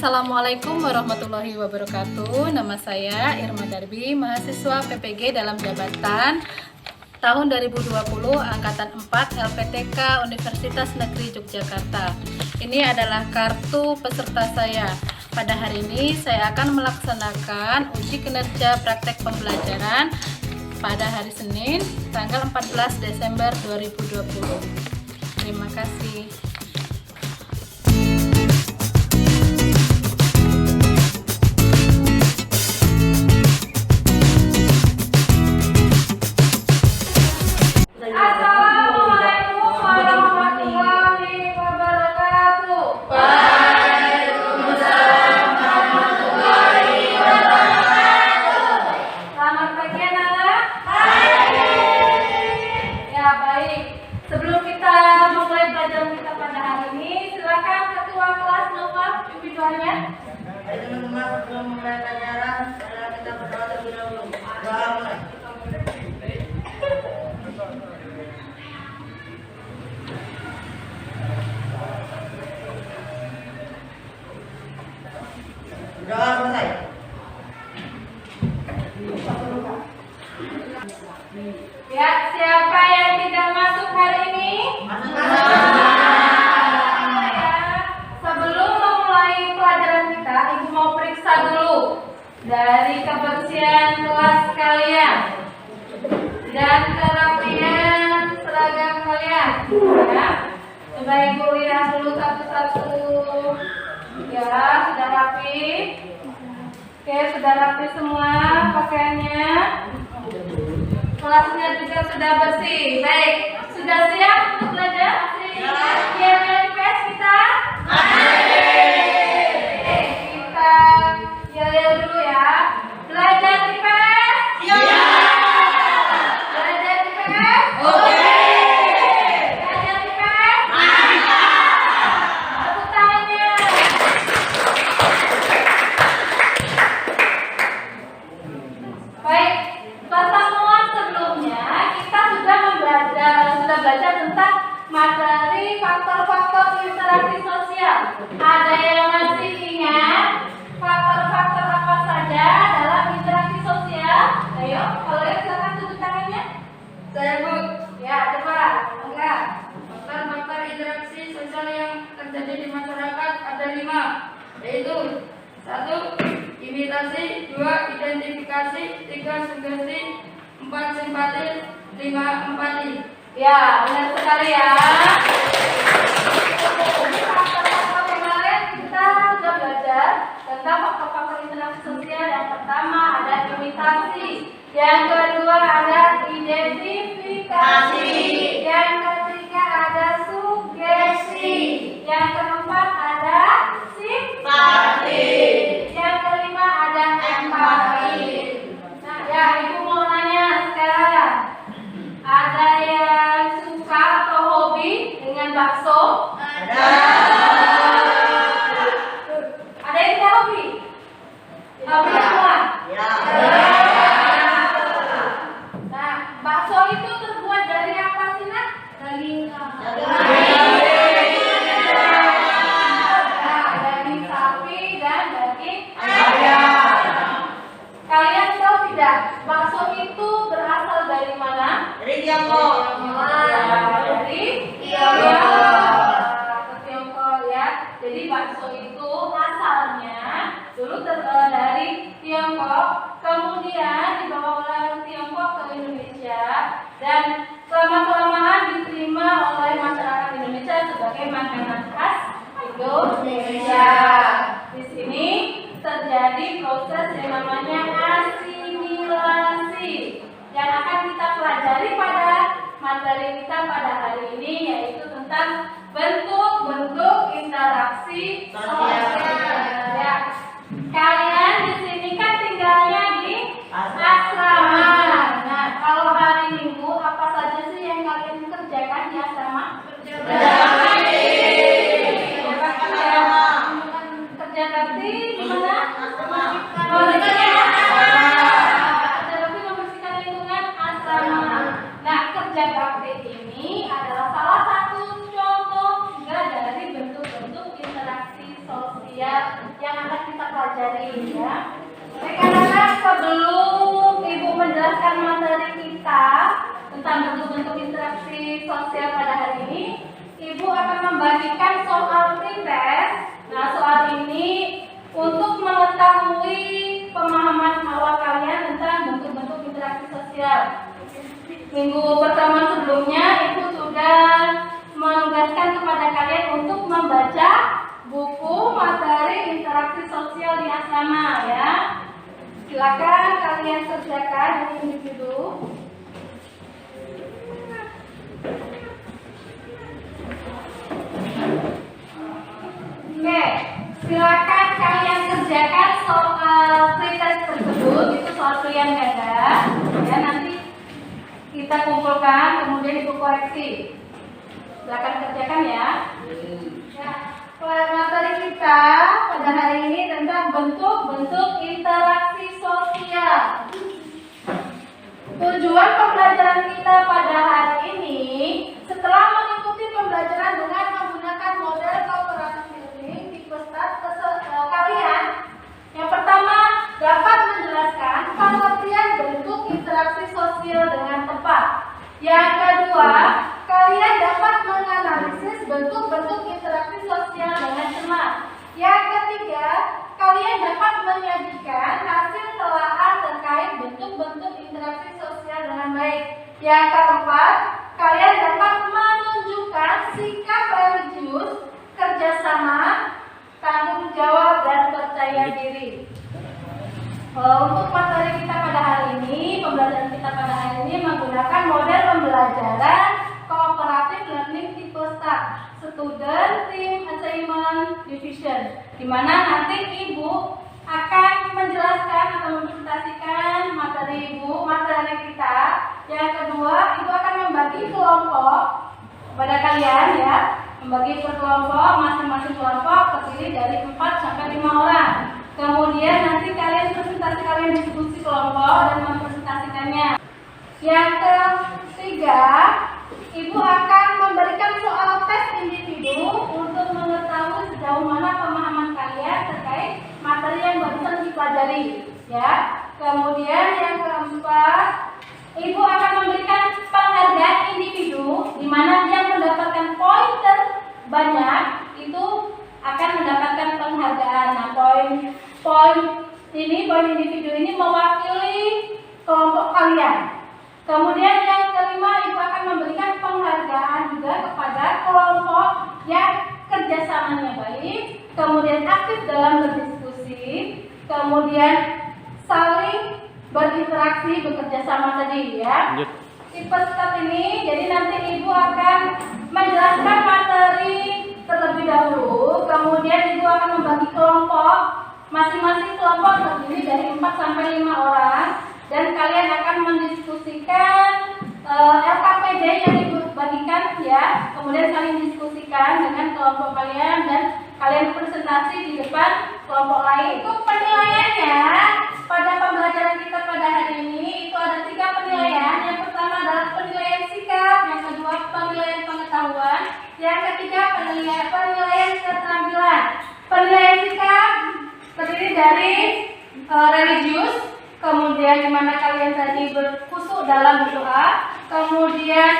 Assalamualaikum warahmatullahi wabarakatuh. Nama saya Irma Darbi, mahasiswa PPG dalam jabatan tahun 2020 Angkatan 4 LPTK Universitas Negeri Yogyakarta. Ini adalah kartu peserta saya. Pada hari ini saya akan melaksanakan uji kinerja praktek pembelajaran pada hari Senin tanggal 14 Desember 2020. Terima kasih. Assalamualaikum warahmatullahi wabarakatuh. Waalaikumsalam warahmatullahi wabarakatuh. Selamat pagi anak-anak. Ya baik. Sebelum kita mulai belajar kita pada hari ini, silakan ketua kelas Nova pimpin doanya. Baik teman-teman, sebelum memulai pelajaran, kita berdoa terlebih dahulu. Doa mulai. Doa selesai. Ya, siapa yang tidak masuk hari ini? Ya, sebelum memulai pelajaran kita, Ibu mau periksa dulu dari kebersihan kelas kalian dan kerapian seragam kalian. Ya, coba Ibu lihat dulu satu-satu. Ya, sudah rapi. Oke, sudah rapi semua pakaiannya. Kelasnya juga sudah bersih. Baik, sudah siap untuk belajar? Siap IPS kita? Oke, kita yel-yel dulu ya. Belajar IPS? Belajar IPS? Belajar IPS? Tepuk tangannya. Baik, pertemuan sebelumnya kita sudah belajar tentang materi faktor-faktor interaksi sosial. Ada yang masih ingat faktor-faktor apa saja dalam interaksi sosial? Ayo, kalau ya silakan tunjuk tangannya. Saya Bu. Ya, coba. Enggak. Faktor-faktor interaksi sosial yang terjadi di masyarakat ada 5, yaitu 1. Imitasi, 2. Identifikasi, 3. Sugesti, 4. Simpati, 5. Empati. Ya, benar sekali ya. Faktor-faktor kemarin kita sudah belajar tentang faktor-faktor interaksi sosial. Yang pertama ada imitasi, yang kedua ada identifikasi, yang ketiga ada sugesti, yang keempat ada simpati, yang kelima ada empati. Nah, ya Ibu mau nanya sekarang, ada yang suka atau hobi dengan bakso? Ada yang tidak hobi? Hobi semua? Nah, bakso itu terbuat dari apa sih, Nak? Daging daging sapi dan daging ayam. Kalian tahu tidak, bakso itu berasal dari mana? Dari Tiongkok. Dari Tiongkok. Ke Tiongkok ya. Jadi bakso itu asalnya dulu dari Tiongkok, kemudian dibawa oleh Tiongkok ke Indonesia dan lama-kelamaan diterima oleh masyarakat Indonesia sebagai makanan khas Indonesia. Di sini terjadi proses yang namanya asimilasi yang akan kita pelajari pada materi kita pada hari ini, yaitu tentang bentuk-bentuk interaksi sosial. Ya. Kalian di sini kan tinggalnya di asrama. Nah, kalau hari Minggu apa saja sih yang kalian kerjakan di asrama? Kerja bakti di mana? Kerja bakti membersihkan lingkungan asrama. Nah, kerja bakti ini adalah salah satu contoh juga dari bentuk-bentuk interaksi sosial pelajari ya. Karena sebelum Ibu menjelaskan materi kita tentang bentuk-bentuk interaksi sosial pada hari ini, Ibu akan membagikan soal pretest. Nah, soal ini untuk mengetahui pemahaman awal kalian tentang bentuk-bentuk interaksi sosial. Minggu pertemuan sebelumnya Ibu sudah menugaskan kepada kalian untuk membaca buku materi interaksi sosial di asrama ya. Silakan kalian kerjakan ini individu. Oke, silakan kalian kerjakan soal pretest tersebut. Itu soal pilihan ganda. Ya, nanti kita kumpulkan, kemudian Ibu koreksi. Silakan kerjakan ya. Ya, materi kita pada hari ini tentang bentuk-bentuk interaksi sosial. Tujuan pembelajaran kita pada hari ini, setelah mengikuti pembelajaran dengan menggunakan model cooperative learning tipe START, kalian yang pertama dapat menjelaskan pengertian bentuk interaksi sosial dengan tepat. Yang kedua, kalian dapat menganalisis bentuk-bentuk interaksi sosial dengan cermat. Yang ketiga, kalian dapat menyajikan hasil telaah terkait bentuk-bentuk interaksi sosial dengan baik. Yang keempat, kalian dapat menunjukkan sikap religius, kerjasama, tanggung jawab, dan percaya diri. Untuk materi kita pada hari ini, pembelajaran kita pada hari ini menggunakan model pembelajaran cooperative learning tipe START, Student Team Assignment Division, di mana nanti Ibu akan menjelaskan atau mempresentasikan materi kita. Yang kedua, Ibu akan membagi kelompok pada kalian ya, membagi per kelompok, masing-masing kelompok terdiri dari 4 sampai 5 orang. Kemudian nanti kalian diskusi kelompok dan mempresentasikannya. Yang ketiga, Ibu akan memberikan soal tes individu untuk mengetahui sejauh mana pemahaman kalian terkait materi yang barusan dipelajari, ya. Kemudian yang keempat, Ibu akan memberikan penghargaan individu di mana dia mendapatkan poin terbanyak itu akan mendapatkan penghargaan. Nah, poin individu ini mewakili kelompok kalian. Kemudian yang kelima, Ibu akan memberikan penghargaan juga kepada kelompok yang kerjasamanya baik, kemudian aktif dalam berdiskusi, kemudian saling berinteraksi, bekerja sama tadi ya. Tipe START ini, jadi nanti Ibu akan menjelaskan materi terlebih dahulu, kemudian Ibu akan membagi kelompok, masing-masing kelompok terdiri dari 4 sampai 5 orang, dan kalian akan mendiskusikan LKPD yang Ibu bagikan ya, kemudian kalian diskusikan dengan kelompok kalian dan kalian presentasi di depan kelompok lain. Itu penilaiannya pada pembelajaran kita pada hari ini itu ada 3 penilaian. Yang pertama adalah penilaian sikap, yang kedua penilaian pengetahuan, yang ketiga penilaian keterampilan. Penilaian sikap terdiri dari religius, kemudian dimana kalian tadi berkhusuk dalam berdoa, kemudian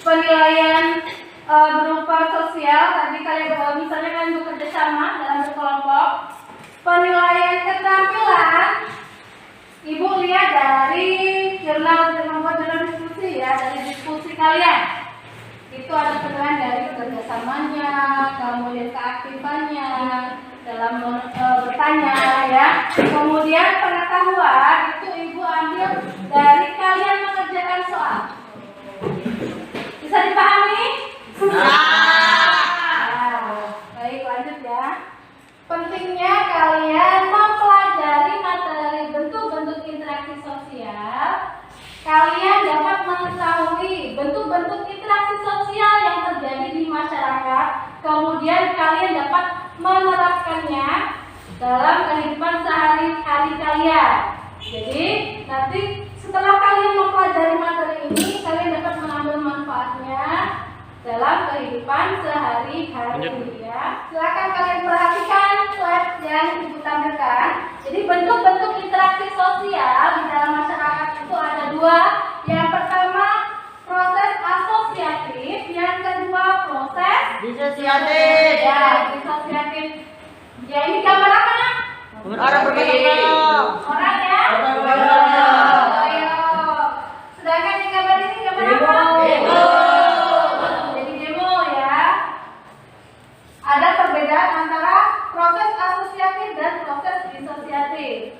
penilaian berupa sosial, tadi kalian misalnya kalian bekerja sama dalam berkelompok. Penilaian keterampilan, Ibu lihat dari jurnal diskusi ya, dari diskusi kalian. Itu ada penilaian dari kerjasamanya, kemudian keaktifannya dalam bertanya ya. Kemudian pengetahuan itu Ibu ambil dari kalian mengerjakan soal. Bisa dipahami? Baik, lanjut ya. Pentingnya kalian mempelajari materi bentuk-bentuk interaksi sosial. Kalian dapat mengetahui bentuk-bentuk interaksi sosial yang terjadi di masyarakat. Kemudian kalian dapat menerapkannya dalam kehidupan sehari-hari kalian. Jadi nanti setelah kalian mempelajari materi ini, kalian dapat mengambil manfaatnya dalam kehidupan sehari-hari ya. Silakan kalian perhatikan slide yang Ibu tampilkan. Jadi bentuk-bentuk interaksi sosial di dalam masyarakat itu ada dua. Yang pertama proses asosiatif, yang kedua proses Disosiatif. ya disosiatif. Ya ini gambar apa nak? Orang berkelompok. Orang ya? Orang. Ayo. Sedangkan yang gambar ini gambar apa? Demo. Jadi demo ya. Ada perbedaan antara proses asosiatif dan proses disosiatif.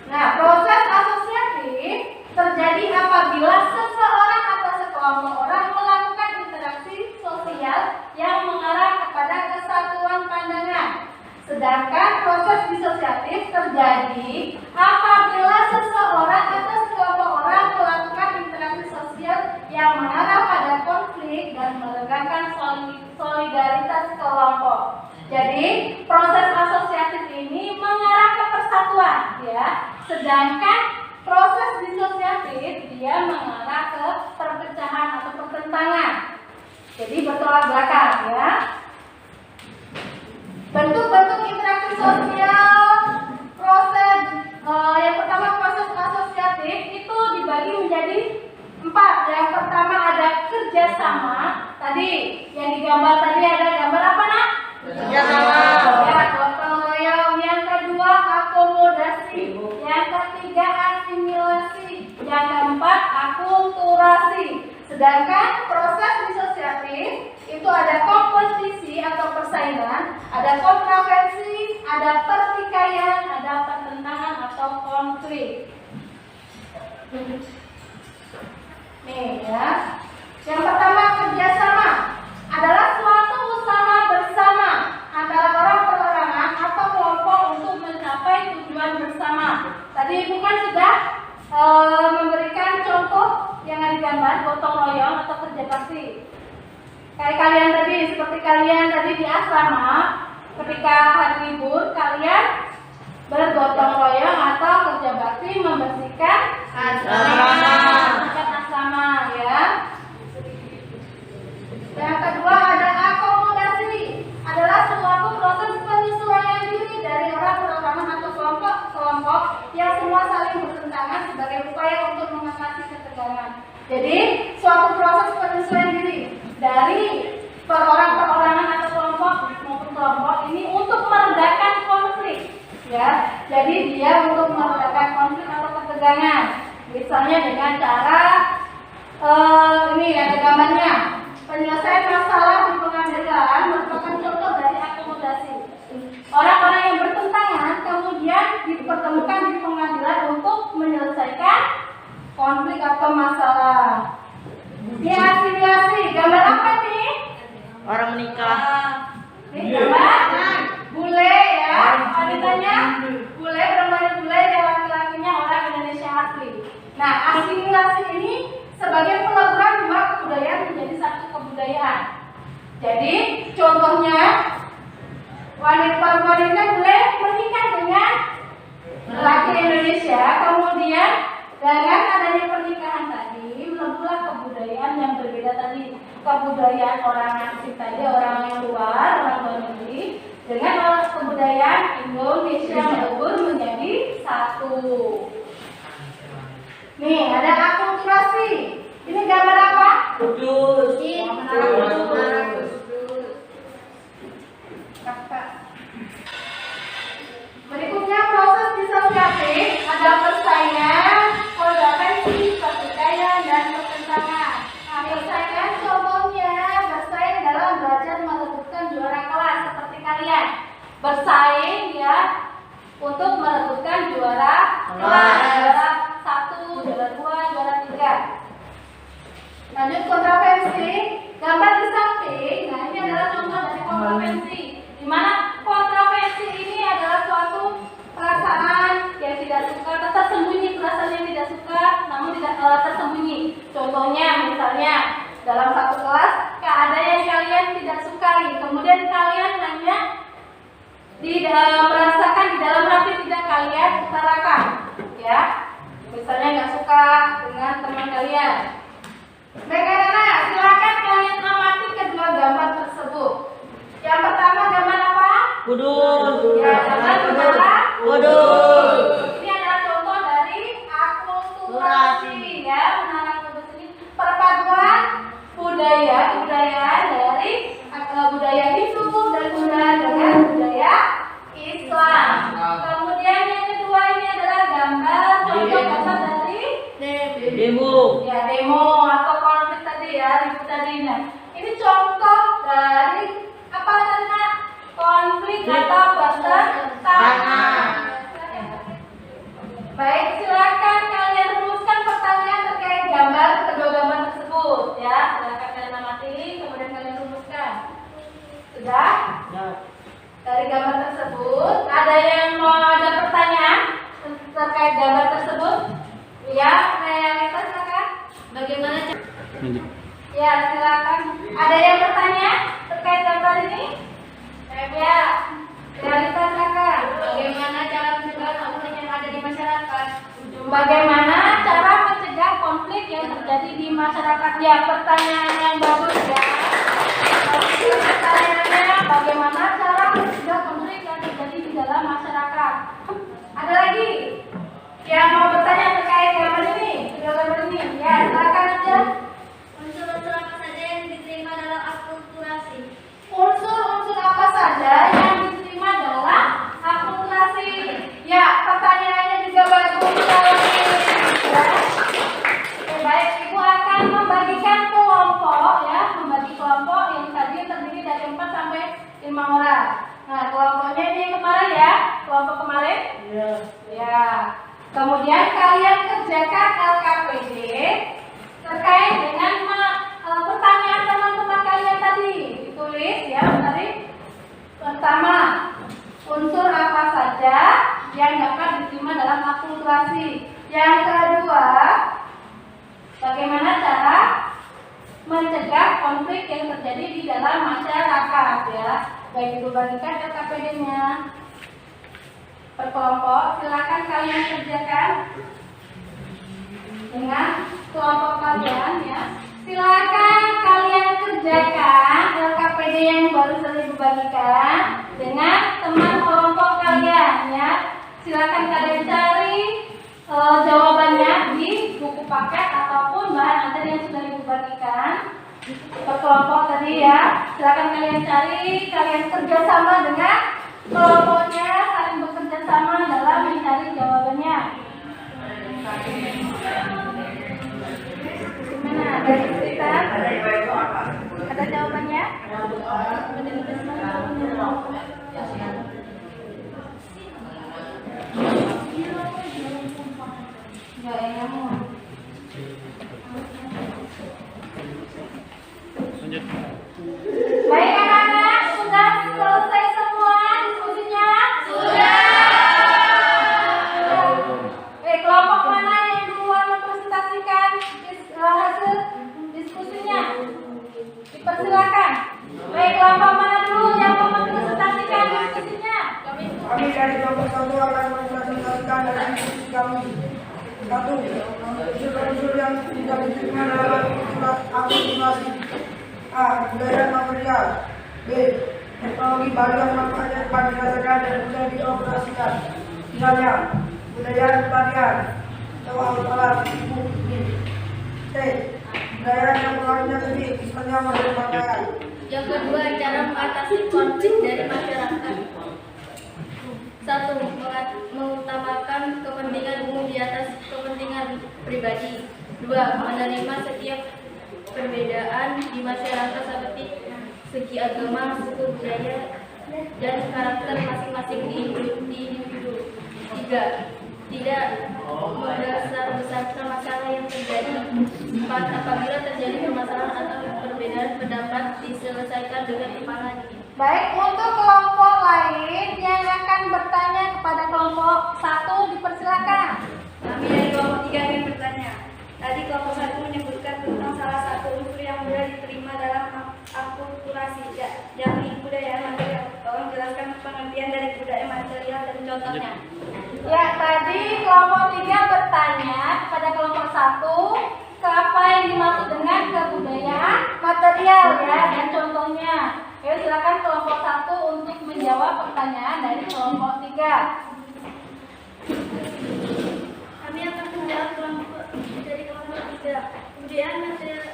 Nah, proses asosiatif terjadi apabila seseorang atau sekelompok orang melakukan interaksi sosial yang mengarah kepada kesatuan pandangan. Sedangkan proses disosiatif terjadi apabila seseorang atau sekelompok orang melakukan interaksi sosial yang mengarah pada konflik dan meregangkan solidaritas kelompok. Jadi proses asosiatif ini mengarah ke persatuan, ya. Sedangkan proses disosiatif dia mengarah ke perpecahan atau pertentangan. Jadi bertolak belakang, ya. Bentuk-bentuk interaksi sosial proses yang pertama proses asosiatif itu dibagi menjadi 4. Yang pertama ada kerjasama. Tadi yang digambar tadi ada gambar apa nak? Kerjasama. Ya, gotong royong. Yang kedua akomodasi. Yang ketiga asimilasi. Yang keempat akulturasi. Sedangkan proses disosiatif itu ada kompetisi atau persaingan, ada kontroversi, ada pertikaian, ada pertentangan atau konflik. Nih ya. Yang pertama kerjasama adalah suatu usaha bersama antara orang perorangan atau kelompok untuk mencapai tujuan bersama. Tadi Ibu kan sudah memberikan contoh yang ada gambar gotong royong atau kerja bakti. Kayak kalian tadi, seperti kalian tadi di asrama, ketika hari libur kalian bergotong royong atau kerja bakti membersihkan asrama, ya. Yang kedua ada akomodasi, adalah suatu proses penyesuaian diri dari orang perorangan atau kelompok yang semua saling bertentangan sebagai upaya untuk mengatasi ketegangan. Jadi suatu proses penyesuaian diri dari perorangan atau kelompok maupun kelompok ini untuk meredakan konflik, ya. Jadi dia untuk meredakan konflik atau ketegangan, misalnya dengan cara ini ada gambarnya. Penyelesaian masalah di pengadilan merupakan contoh dari akomodasi. Orang-orang yang bertentangan kemudian dipertemukan di pengadilan untuk menyelesaikan konflik atau masalah. Ini asimilasi. Gambar apa nih? Orang menikah. Ini gambar bule ya. Wanitanya bule, perempuan bule, yang laki-lakinya orang Indonesia asli. Nah, asimilasi ini sebagai peleburan dua kebudayaan menjadi satu kebudayaan. Jadi contohnya wanita boleh menikah dengan laki Indonesia, kemudian dengan adanya pernikahan tadi melebulah kebudayaan yang berbeda tadi, kebudayaan orang asing tadi, orang yang luar, orang luar negeri, dengan kebudayaan Indonesia melebur menjadi satu. Nih ada akulturasi. Ini gambar apa? Kudus. Berikutnya proses disosiatif ada persaingan, kontroversi, pertikaian, dan pertentangan. Nah, persaingan contohnya bersaing dalam belajar merebutkan juara kelas seperti kalian. Bersaing ya untuk merebutkan juara kelas, juara 1, juara 2, juara 3. Lanjut kontroversi, gambar di samping. Nah, ini adalah contoh dari kontroversi. Di mana kontroversi ini adalah suatu perasaan yang tidak suka, tersembunyi, perasaan yang tidak suka, namun tidak tersembunyi. Contohnya, misalnya dalam satu kelas, ada yang kalian tidak sukai, kemudian kalian hanya merasakan di dalam hati, tidak kalian utarakan, ya. Misalnya nggak suka dengan teman kalian. Baik anak-anak, silakan kalian amati kedua gambar tersebut. Yang pertama gambar apa? Kudul. Ya, gambar kepala. Kudul. Ini adalah contoh dari akulturasi ya, menara kudus ini perpaduan kebudayaan dari budaya Hindu dan budaya dengan budaya Islam. Kemudian yang kedua ini adalah gambar contoh gambar dari Demo. ya demo atau konflik tadi ya, ribut tadi. Nah, ini contoh dari apa namanya konflik atau bertentangan. Baik, silakan kalian rumuskan pertanyaan terkait kedua gambar tersebut ya. Silakan kalian amati, kemudian kalian rumuskan. Sudah? Dari gambar tersebut, ada yang mau ada pertanyaan terkait gambar tersebut? Ya, yang itu silakan. Bagaimana? Ya, silakan. Ada yang bertanya terkait gambar ini? Ya, Realita silakan. Bagaimana cara mencegah konflik yang ada di masyarakat? Bagaimana cara mencegah konflik yang terjadi di masyarakat? Ya, pertanyaan yang bagus ya. Pertanyaannya, bagaimana cara mencegah konflik yang terjadi di dalam masyarakat? Ada lagi yang mau bertanya terkait gambar ini? Gambar ini, ya silakan aja. Unsur-unsur apa saja yang diterima dalam akulturasi? Unsur-unsur apa saja yang diterima dalam akulturasi? Ya, pertanyaannya juga bagus sekali. Ya. Oke, baik, Ibu akan membagikan kelompok ya, membagi kelompok yang tadi terdiri dari 4 sampai 5 orang. Nah, kelompoknya ini yang kemarin ya, kelompok kemarin. Iya. Ya. Kemudian kalian kerjakan LKPD terkait dengan pertanyaan teman-teman kalian tadi. Ditulis ya, tadi. Pertama, unsur apa saja yang dapat diterima dalam akulturasi. Yang kedua, bagaimana cara mencegah konflik yang terjadi di dalam masyarakat ya. Baik, Ibu bagikan LKPD-nya per kelompok. Silakan kalian kerjakan dengan kelompok kalian ya. Silakan kalian kerjakan LKPD yang baru saja Ibu bagikan dengan teman kelompok kalian ya. Silakan kalian cari jawabannya di buku paket ataupun bahan ajar yang sudah Ibu bagikan per kelompok tadi ya. Silakan kalian cari, kalian kerjasama dengan kelompoknya, saling bekerja sama dalam mencari jawabannya. Gimana? Ada kesulitan? Ada jawabannya? Enggak, yang mau. Baik anak-anak, sudah selesai semua diskusinya? Sudah. Kelompok mana yang duluan mempresentasikan hasil diskusinya? Dipersilakan. Baik, kelompok mana dulu yang mau mempresentasikan diskusinya? Kami dari kelompok 1 akan mempresentasikan dari diskusi kami. 1. Unsur-unsur yang tidak diterima dalam akulturasi. A. Budaya material. B. Teknologi baru yang manfaatnya dapat dirasakan dan mudah dioperasikan. Misalnya, budaya pelatihan atau alat-alat ibu ini. C. Budaya yang pengaruhnya sedikit, misalnya model pakaian. Yang kedua, cara mengatasi konflik dari masyarakat. 1. Mengutamakan kepentingan umum di atas kepentingan pribadi. 2. Menerima setiap perbedaan di masyarakat seperti segi agama, suku, budaya, dan karakter masing-masing individu. 3. Tidak membesar-besarkan masalah yang terjadi. 4. Apabila terjadi permasalahan atau perbedaan pendapat diselesaikan dengan kepala dingin. Baik, untuk kelompok lain yang akan bertanya kepada kelompok 1 dipersilakan. Kami dari kelompok 3 ingin bertanya. Tadi kelompok 1 menyebutkan tentang salah satu unsur yang mudah diterima dalam akulturasi, yakni budaya material. Tolong jelaskan pengertian dari budaya material dan contohnya. Ya, tadi kelompok 3 bertanya kepada kelompok 1 apa yang dimaksud dengan kebudayaan material ya, dan contohnya. Ayo silakan kelompok 1 untuk menjawab pertanyaan dari kelompok 3. Kami akan menjawab kelompok dari kelompok 3. Kebudayaan material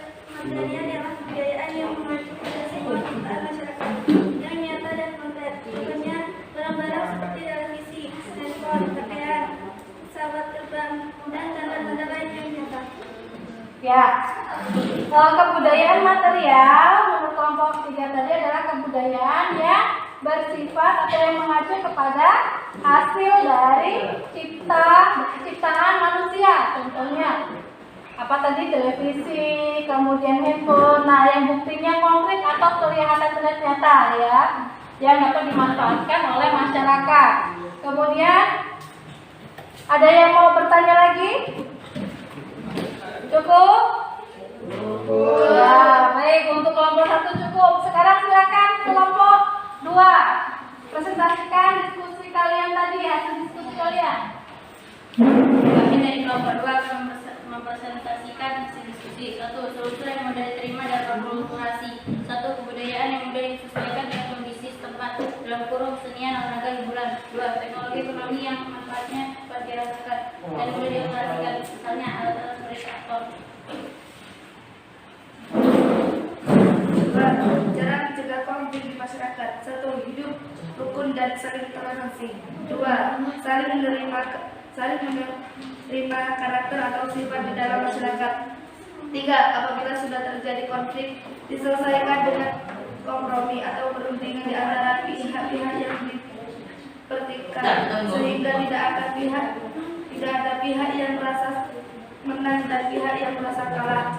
adalah kebudayaan yang mengacu pada semua ciptaan masyarakat yang nyata dan konkret. Contohnya barang-barang seperti televisi, handphone, pakaian, pesawat terbang, dan tanda-tanda lain yang nyata. Ya, kebudayaan material menurut kelompok 3 tadi adalah kebudayaan yang bersifat atau yang mengacu kepada hasil dari ciptaan manusia. Contohnya apa tadi, televisi, kemudian handphone. Nah, yang buktinya konkret atau kelihatan nyata ya, yang dapat dimanfaatkan oleh masyarakat. Kemudian ada yang mau bertanya lagi? Cukup? Ya, baik, untuk kelompok 1 cukup. Sekarang silakan kelompok 2. Presentasikan diskusi kalian tadi, hasil diskusi kalian. Kami dari kelompok 2 akan mempresentasikan hasil diskusi. 1. Solusi yang mudah diterima dalam akulturasi. 1. Kebudayaan yang mudah disesuaikan dengan kondisi setempat dalam kurung kesenian, olahraga, hiburan. 2. Teknologi ekonomi yang manfaatnya dapat dirasakan dan mudah dioperasikan, misalnya alat-alat seperti traktor. Cara mencegah konflik di masyarakat. 1. Hidup rukun dan saling toleransi. 2. Saling menerima karakter atau sifat di dalam masyarakat. 3. Apabila sudah terjadi konflik, diselesaikan dengan kompromi atau perundingan di antara pihak-pihak yang dipertikaikan, sehingga tidak ada pihak yang merasa menang dan pihak yang merasa kalah.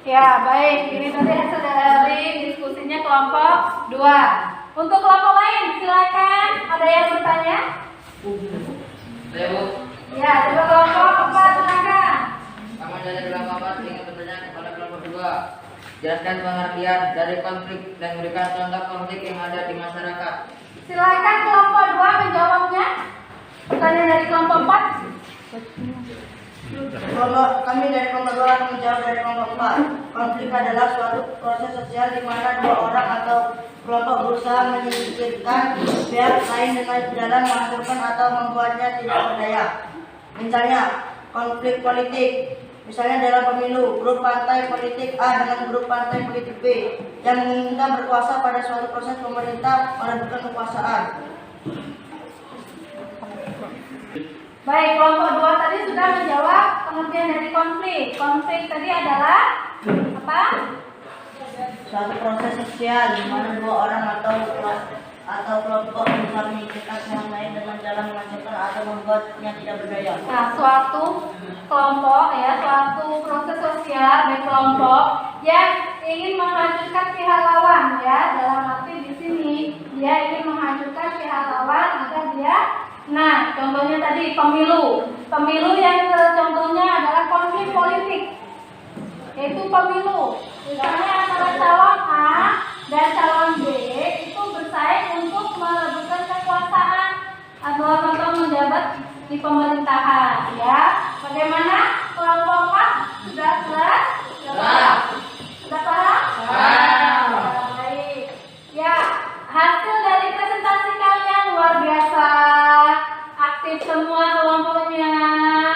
Ya, baik. Ini tadi hasil dari diskusinya kelompok 2. Untuk kelompok lain, silakan. Ada yang bertanya? Ya, coba kelompok 4, silakan. Kami dari kelompok 4 ingin bertanya kepada kelompok 2. Jelaskan pengertian dari konflik dan berikan contoh konflik yang ada di masyarakat. Silakan kelompok 2 menjawabnya. Pertanyaan dari kelompok 4. Kami dari kelompok 2 akan menjawab dari kelompok 4. Konflik adalah suatu proses sosial di mana dua orang atau kelompok berusaha menyingkirkan pihak lain dengan jalan menghancurkan atau membuatnya tidak berdaya. Misalnya, konflik politik. Misalnya dalam pemilu, grup partai politik A dengan grup partai politik B yang menginginkan berkuasa pada suatu proses pemerintah merebutkan kekuasaan. Baik, kelompok 2 tadi sudah menjawab pengertian dari konflik. Konflik tadi adalah apa? Suatu proses sosial di mana dua orang atau kelompok berusaha menyingkirkan pihak lain dengan jalan menghancurkan atau membuatnya tidak berdaya. Nah, suatu kelompok ya, suatu proses sosial dari kelompok yang ingin menghancurkan pihak lawan ya. Dalam arti di sini dia ingin menghancurkan pihak lawan agar dia. Nah, contohnya tadi pemilu. Pemilu yang contohnya adalah konflik politik, yaitu pemilu. Misalnya antara calon A dan calon B itu bersaing untuk merebutkan kekuasaan atau menjabat di pemerintahan ya. Bagaimana kelompok 4 sudah jelas? Sudah paham? Baik. Ya, hasil dari presentasi kalian luar biasa. Aktif semua kelompoknya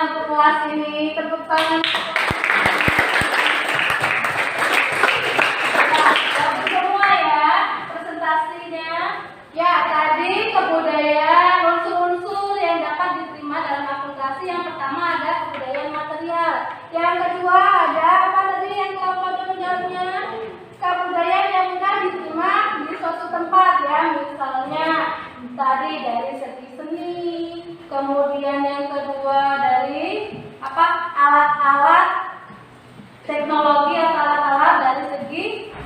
untuk kelas ini. Tepuk tangan. Semua ya presentasinya. Ya, tadi kebudayaan, unsur-unsur yang dapat diterima dalam aplikasi. Yang pertama ada kebudayaan material. Yang kedua ada apa tadi yang kelompok menjawabnya? Kebudayaan yang mudah diterima di suatu tempat ya. Misalnya tadi dari segi seni. Kemudian yang kedua dari apa? Alat-alat teknologi atau alat-alat dari segi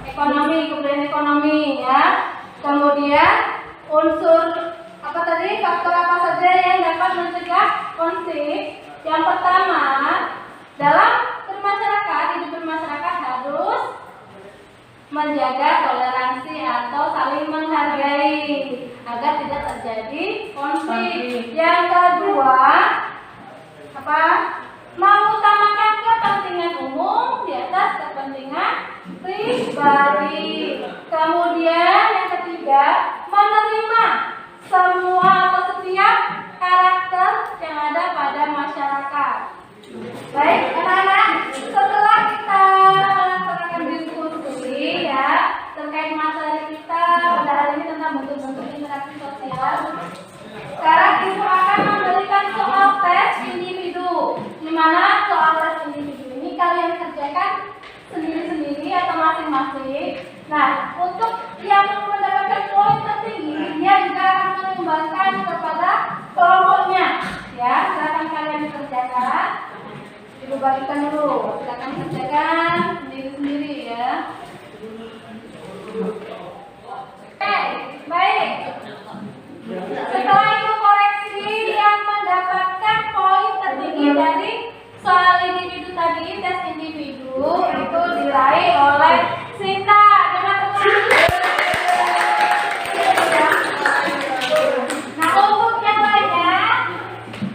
ekonomi, kebudayaan ekonomi ya. Kemudian unsur apa tadi, faktor apa saja yang dapat mencegah konflik? Yang pertama, dalam bermasyarakat, hidup bermasyarakat harus menjaga toleransi atau saling menghargai agar tidak terjadi konflik. Yang kedua, apa? Mengutamakan kepentingan umum di atas kepentingan pribadi. Kemudian bagikan dulu. Silakan kerjakan sendiri-sendiri ya. Baik. Setelah itu koreksi yang mendapatkan poin tertinggi dari soal individu tadi, tes individu itu diraih oleh Sinta. Nah, untuk yang lainnya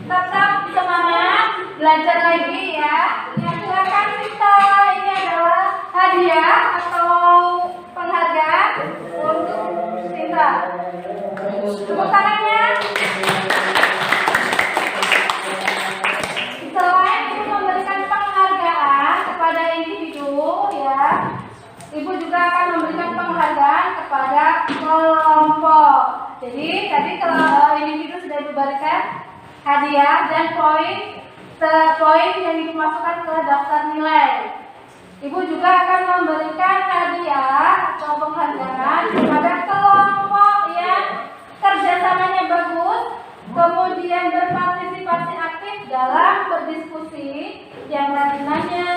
tetap semangat belajar lagi ya. Silakan Sinta, ini adalah hadiah atau penghargaan untuk Sinta. Tepuk tangannya. Selain Ibu memberikan penghargaan kepada individu ya, Ibu juga akan memberikan penghargaan kepada kelompok. Jadi tadi kalau individu sudah diberikan hadiah dan poin yang Ibu masukkan ke daftar nilai. Ibu juga akan memberikan hadiah atau penghargaan kepada kelompok yang kerjasamanya bagus, kemudian berpartisipasi aktif dalam berdiskusi, yang rajin nanya,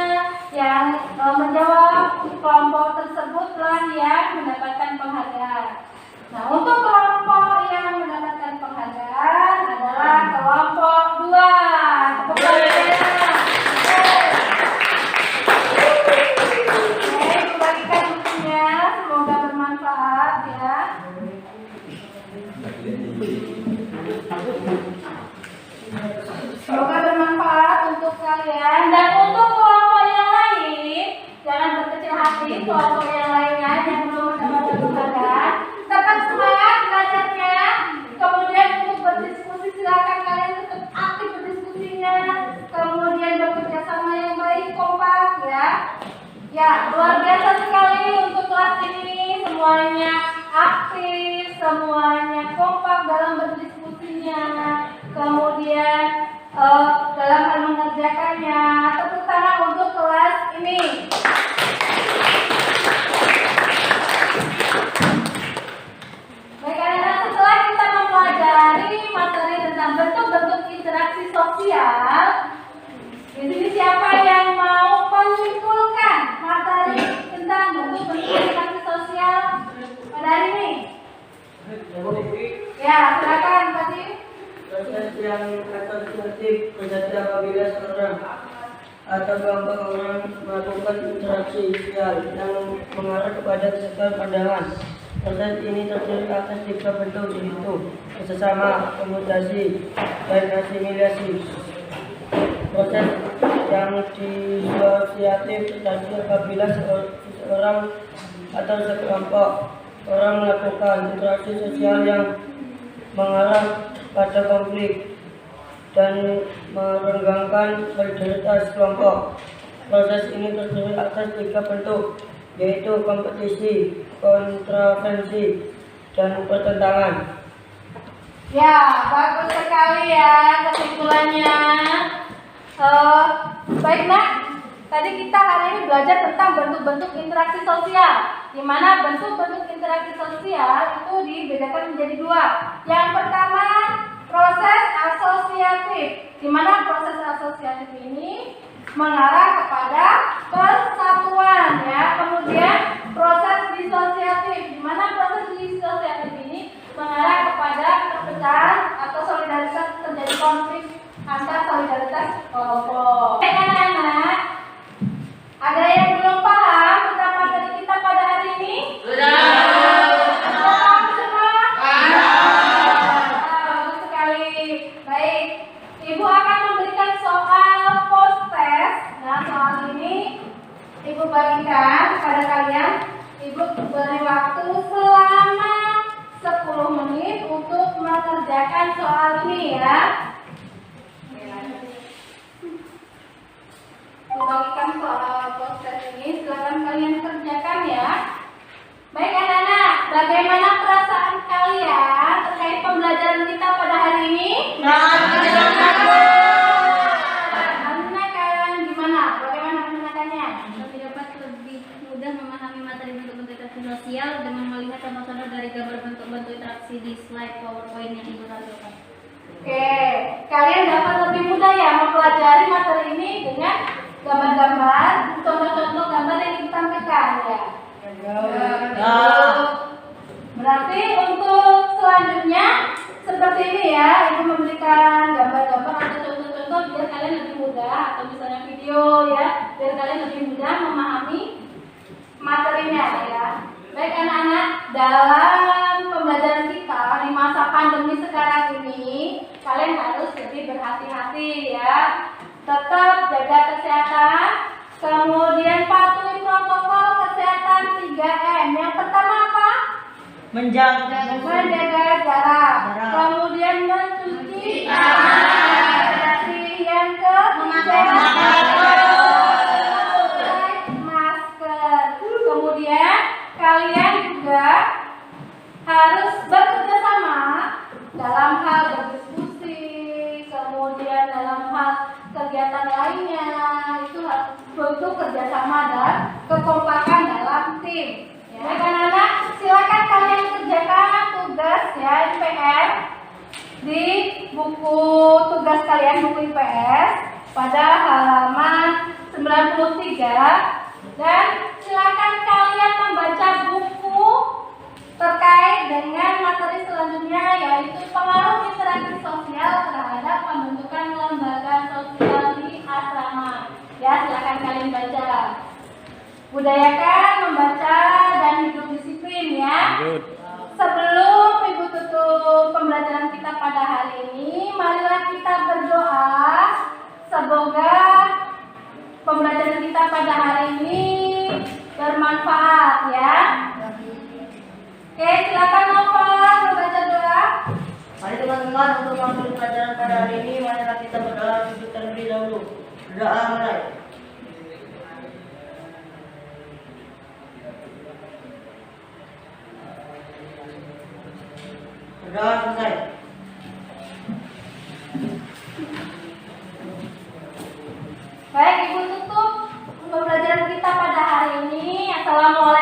yang menjawab kelompok tersebutlah yang mendapatkan penghargaan. Nah, untuk kelompok yang mendapatkan penghargaan adalah kelompok 2. Tepuk tangan. Oke, bagikan bukunya, semoga bermanfaat ya. Semoga bermanfaat untuk kalian. Dan untuk kelompok yang lain, jangan berkecil hati. Kelompok yang lainnya yang belum mendapatkan penghargaan, tetap semangat belajarnya. Kemudian untuk berdiskusi, silakan kalian tetap aktif berdiskusinya. Kemudian bekerja sama yang baik, kompak ya. Ya, luar biasa sekali untuk kelas ini. Semuanya aktif, semuanya kompak dalam berdiskusinya. Kemudian dalam hal mengerjakannya. Tepuk tangan untuk kelas ini. Baik anak-anak, setelah kita mempelajari materi tentang bentuk-bentuk interaksi sosial, di sini siapa yang mau menyimpulkan materi tentang bentuk-bentuk interaksi sosial pada hari ini? Ya, silakan Pak Dim. Proses yang asosiatif terjadi apabila seorang atau kelompok orang melakukan interaksi sosial yang mengarah kepada kesetaraan pandangan. Proses ini terdiri atas 3 bentuk, yaitu kerjasama, akomodasi, dan asimilasi. Proses yang disosiatif terjadi apabila seseorang atau sekelompok orang melakukan interaksi sosial yang mengarah pada konflik dan merenggangkan solidaritas kelompok. Proses ini terdiri atas 3 bentuk, yaitu kompetisi, kontravensi, dan pertentangan. Ya, bagus sekali ya kesimpulannya. Baik nak, tadi kita hari ini belajar tentang bentuk-bentuk interaksi sosial, di mana bentuk-bentuk interaksi sosial itu dibedakan menjadi 2. Yang pertama, proses asosiatif, di mana proses asosiatif ini mengarah kepada persatuan ya. Kemudian proses disosiatif, di mana proses disosiatif ini mengarah kepada perpecahan atau solidaritas, terjadi konflik antar solidaritas kelompok. Baik anak-anak, ada yang belum paham tentang materi kita pada hari ini? Sudah. Paham semua? Bagus sekali. Baik, Ibu akan memberikan soal post test. Nah, soal ini Ibu bagikan kepada kalian. Ibu beri waktu selama 10 menit untuk mengerjakan soal ini ya. Bagikan soal post test ini, silakan kalian kerjakan ya. Baik anak-anak, bagaimana perasaan kalian terkait pembelajaran kita pada hari ini? Anak kalian gimana? Bagaimana mengenalkannya? Kami dapat lebih mudah memahami materi bentuk-bentuk interaksi sosial dengan melihat contoh-contoh dari gambar bentuk-bentuk interaksi di slide PowerPoint yang Ibu tampilkan. Oke, kalian dapat lebih mudah ya mempelajari pelajari materi ini dengan gambar-gambar, contoh-contoh gambar yang ditampilkan ya. Berarti untuk selanjutnya seperti ini ya, Ibu memberikan gambar-gambar atau contoh-contoh biar kalian lebih mudah, atau misalnya video ya, biar kalian lebih mudah memahami materinya ya. Baik anak-anak, dalam pembelajaran kita di masa pandemi sekarang ini, kalian harus lebih berhati-hati ya. Tetap jaga kesehatan, kemudian patuhi protokol kesehatan 3M. Yang pertama apa? Menjaga jarak. Kemudian mencuci tangan. Yang ketiga masker. Kemudian kalian juga harus bekerja sama dalam hal berdiskusi, kemudian dalam hal kegiatan lainnya. Itu butuh kerjasama dan kekompakan dalam tim. Ya, baik anak-anak, silakan kalian kerjakan tugas ya IPS di buku tugas kalian, buku IPS pada halaman 93. Dan silakan kalian membaca buku terkait dengan materi selanjutnya, yaitu pengaruh interaksi sosial terhadap pembentukan lembaga sosial di asrama. Ya, silakan kalian baca. Budayakan membaca dan hidup disiplin ya. Sebelum Ibu tutup pembelajaran kita pada hari ini, marilah kita berdoa. Semoga pembelajaran kita pada hari ini bermanfaat ya. Oke, silakan Nova membaca doa. Mari teman-teman, untuk masuk pelajaran pada hari ini, marilah kita berdoa terlebih dahulu. Berdoa mulai. Berdoa selesai. Baik, Ibu tutup pembelajaran kita pada hari ini. Assalamualaikum